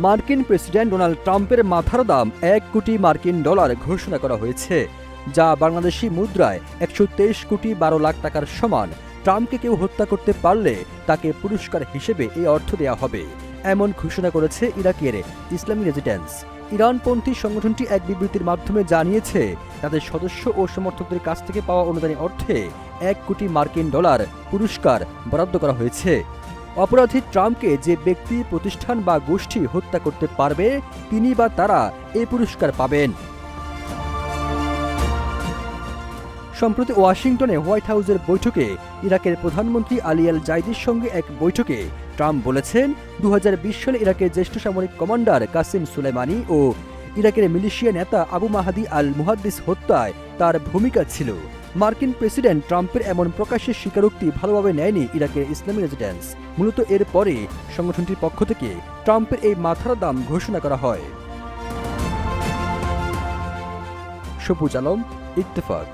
মার্কিন president Donald ট্রাম্পের মাথার দাম $1 কোটি ঘোষণা করা হয়েছে, যা বাংলাদেশি মুদ্রায় 123 কোটি 12 লাখ টাকার সমান। ট্রাম্পকে কেউ হত্যা করতে পারলে তাকে পুরস্কার হিসেবে এই অর্থ দেওয়া হবে, এমন ঘোষণা করেছে ইরাকের ইসলামী রেজিস্ট্যান্স। ইরানপন্থী সংগঠনটি এক বিবৃতির মাধ্যমে জানিয়েছে, তাদের সদস্য ও সমর্থকদের কাছ থেকে পাওয়া অনুদানী অর্থে $1 কোটি পুরস্কার বরাদ্দ করা হয়েছে। অপরাধী ট্রাম্পকে যে ব্যক্তি, প্রতিষ্ঠান বা গোষ্ঠী হত্যা করতে পারবে, তিনি বা তারা এই পুরস্কার পাবেন। সম্প্রতি ওয়াশিংটনে হোয়াইট হাউসের বৈঠকে ইরাকের প্রধানমন্ত্রী আলী আল জাইদির সঙ্গে এক বৈঠকে ট্রাম্প বলেছেন, 2020 সালে ইরাকের জ্যেষ্ঠ সামরিক কমান্ডার কাসেম সুলেমানি ও ইরাকের মিলিশিয়া নেতা আবু মাহাদি আল মুহাদ্দিস হত্যায় তার ভূমিকা ছিল। মার্কিন প্রেসিডেন্ট ট্রাম্পের এমন প্রকাশ্যের স্বীকারোক্তি ভালোভাবে নেয়নি ইরাকের ইসলামী রেজিস্ট্যান্স। মূলত এর পরে সংগঠনটির পক্ষ থেকে ট্রাম্পের এই মাথার দাম ঘোষণা করা হয়। সবুজ আলম, ইত্তেফাক।